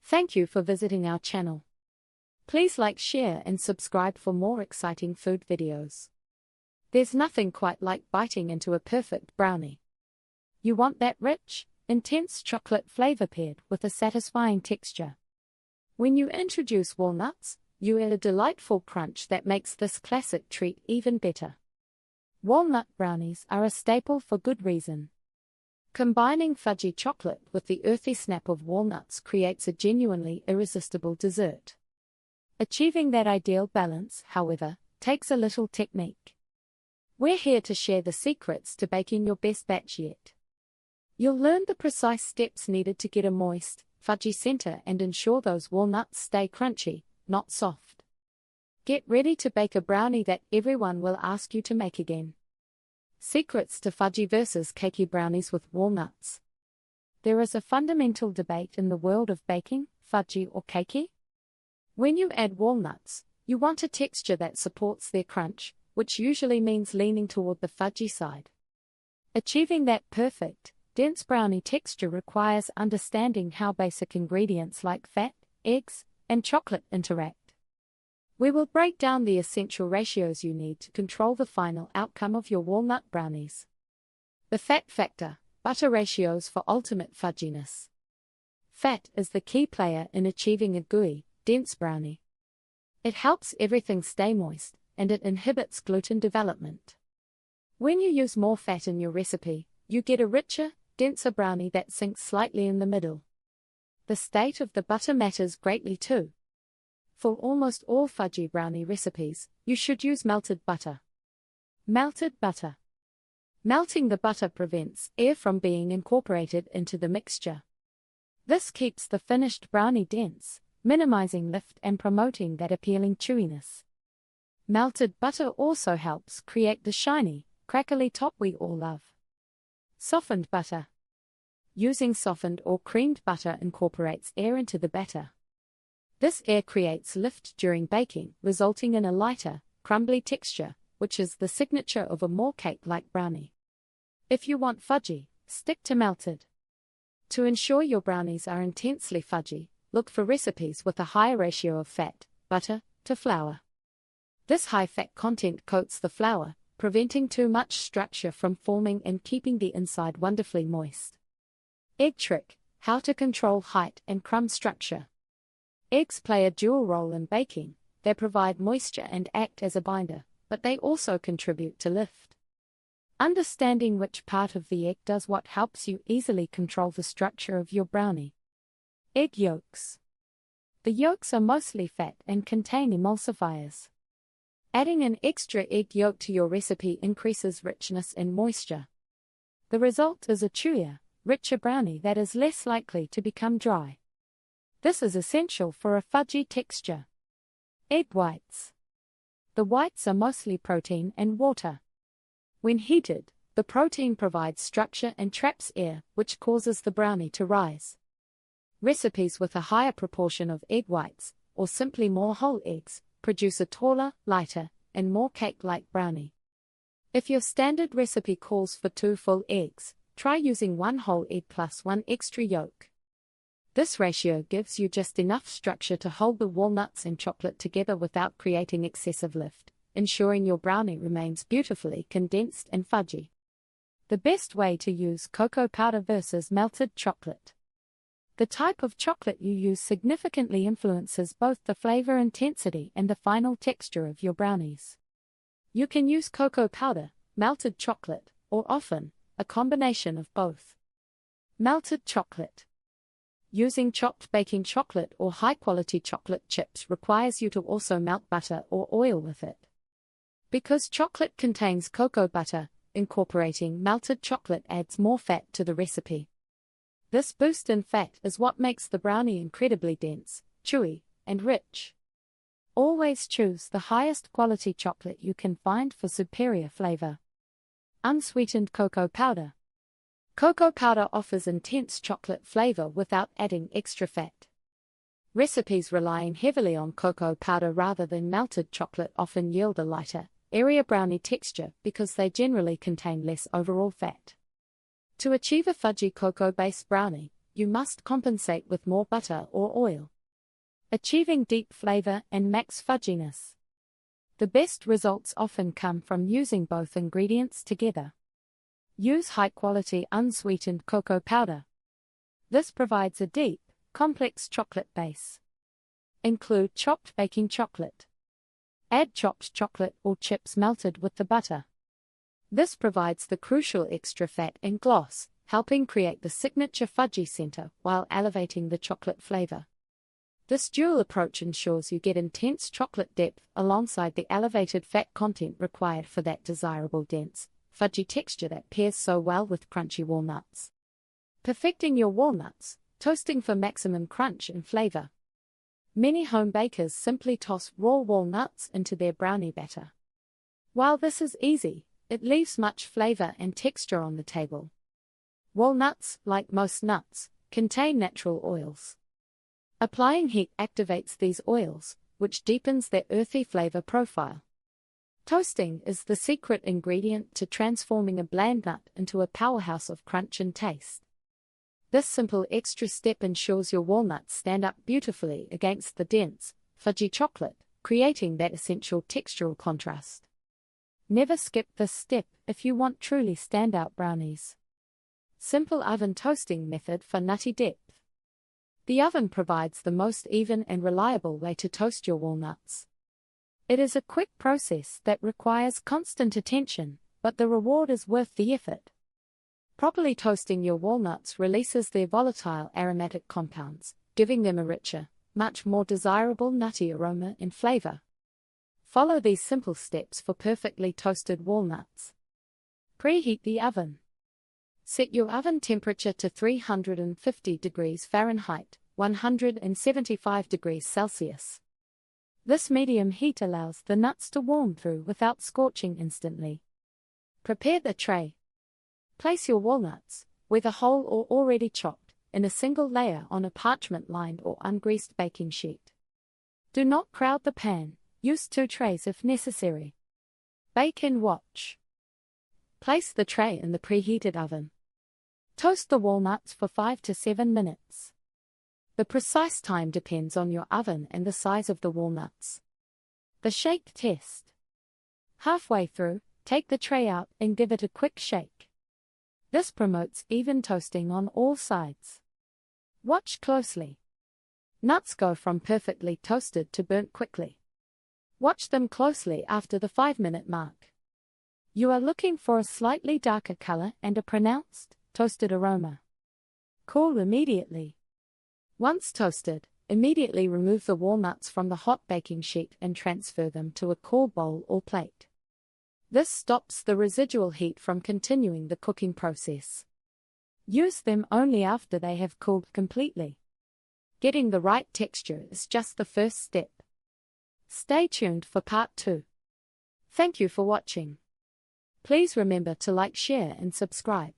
Thank you for visiting our channel. Please like, share and subscribe for more exciting food videos. There's nothing quite like biting into a perfect brownie. You want that rich, intense chocolate flavor paired with a satisfying texture. When you introduce walnuts, you add a delightful crunch that makes this classic treat even better. Walnut brownies are a staple for good reason. Combining fudgy chocolate with the earthy snap of walnuts creates a genuinely irresistible dessert. Achieving that ideal balance, however, takes a little technique. We're here to share the secrets to baking your best batch yet. You'll learn the precise steps needed to get a moist, fudgy center and ensure those walnuts stay crunchy, not soft. Get ready to bake a brownie that everyone will ask you to make again. Secrets to fudgy versus cakey brownies with walnuts. There is a fundamental debate in the world of baking, fudgy or cakey. When you add walnuts, you want a texture that supports their crunch, which usually means leaning toward the fudgy side. Achieving that perfect, dense brownie texture requires understanding how basic ingredients like fat, eggs, and chocolate interact. We will break down the essential ratios you need to control the final outcome of your walnut brownies. The fat factor, butter ratios for ultimate fudginess. Fat is the key player in achieving a gooey, dense brownie. It helps everything stay moist, and it inhibits gluten development. When you use more fat in your recipe, you get a richer, denser brownie that sinks slightly in the middle. The state of the butter matters greatly too. For almost all fudgy brownie recipes, you should use melted butter. Melted butter. Melting the butter prevents air from being incorporated into the mixture. This keeps the finished brownie dense, minimizing lift and promoting that appealing chewiness. Melted butter also helps create the shiny, crackly top we all love. Softened butter. Using softened or creamed butter incorporates air into the batter. This air creates lift during baking, resulting in a lighter, crumbly texture, which is the signature of a more cake-like brownie. If you want fudgy, stick to melted. To ensure your brownies are intensely fudgy, look for recipes with a higher ratio of fat, butter, to flour. This high fat content coats the flour, preventing too much structure from forming and keeping the inside wonderfully moist. Egg trick: how to control height and crumb structure. Eggs play a dual role in baking. They provide moisture and act as a binder, but they also contribute to lift. Understanding which part of the egg does what helps you easily control the structure of your brownie. Egg yolks. The yolks are mostly fat and contain emulsifiers. Adding an extra egg yolk to your recipe increases richness and moisture. The result is a chewier, richer brownie that is less likely to become dry. This is essential for a fudgy texture. Egg whites. The whites are mostly protein and water. When heated, the protein provides structure and traps air, which causes the brownie to rise. Recipes with a higher proportion of egg whites, or simply more whole eggs, produce a taller, lighter, and more cake-like brownie. If your standard recipe calls for 2 full eggs, try using 1 whole egg plus 1 extra yolk. This ratio gives you just enough structure to hold the walnuts and chocolate together without creating excessive lift, ensuring your brownie remains beautifully condensed and fudgy. The best way to use cocoa powder versus melted chocolate. The type of chocolate you use significantly influences both the flavor intensity and the final texture of your brownies. You can use cocoa powder, melted chocolate, or often, a combination of both. Melted chocolate. Using chopped baking chocolate or high-quality chocolate chips requires you to also melt butter or oil with it. Because chocolate contains cocoa butter, incorporating melted chocolate adds more fat to the recipe. This boost in fat is what makes the brownie incredibly dense, chewy, and rich. Always choose the highest quality chocolate you can find for superior flavor. Unsweetened cocoa powder. Cocoa powder offers intense chocolate flavor without adding extra fat. Recipes relying heavily on cocoa powder rather than melted chocolate often yield a lighter, airier brownie texture because they generally contain less overall fat. To achieve a fudgy cocoa-based brownie, you must compensate with more butter or oil, achieving deep flavor and max fudginess. The best results often come from using both ingredients together. Use high-quality unsweetened cocoa powder. This provides a deep, complex chocolate base. Include chopped baking chocolate. Add chopped chocolate or chips melted with the butter. This provides the crucial extra fat and gloss, helping create the signature fudgy center while elevating the chocolate flavor. This dual approach ensures you get intense chocolate depth alongside the elevated fat content required for that desirable dense, fudgy texture that pairs so well with crunchy walnuts. Perfecting your walnuts, toasting for maximum crunch and flavor. Many home bakers simply toss raw walnuts into their brownie batter. While this is easy, it leaves much flavor and texture on the table. Walnuts, like most nuts, contain natural oils. Applying heat activates these oils, which deepens their earthy flavor profile. Toasting is the secret ingredient to transforming a bland nut into a powerhouse of crunch and taste. This simple extra step ensures your walnuts stand up beautifully against the dense, fudgy chocolate, creating that essential textural contrast. Never skip this step if you want truly standout brownies. Simple oven toasting method for nutty depth. The oven provides the most even and reliable way to toast your walnuts. It is a quick process that requires constant attention, but the reward is worth the effort. Properly toasting your walnuts releases their volatile aromatic compounds, giving them a richer, much more desirable nutty aroma and flavor. Follow these simple steps for perfectly toasted walnuts. Preheat the oven. Set your oven temperature to 350 degrees Fahrenheit, 175 degrees Celsius. This medium heat allows the nuts to warm through without scorching instantly. Prepare the tray. Place your walnuts, whether whole or already chopped, in a single layer on a parchment-lined or ungreased baking sheet. Do not crowd the pan, use 2 trays if necessary. Bake and watch. Place the tray in the preheated oven. Toast the walnuts for 5 to 7 minutes. The precise time depends on your oven and the size of the walnuts. The shake test. Halfway through, take the tray out and give it a quick shake. This promotes even toasting on all sides. Watch closely. Nuts go from perfectly toasted to burnt quickly. Watch them closely after the 5-minute mark. You are looking for a slightly darker color and a pronounced, toasted aroma. Cool immediately. Once toasted, immediately remove the walnuts from the hot baking sheet and transfer them to a cool bowl or plate. This stops the residual heat from continuing the cooking process. Use them only after they have cooled completely. Getting the right texture is just the first step. Stay tuned for part 2. Thank you for watching. Please remember to like, share and subscribe.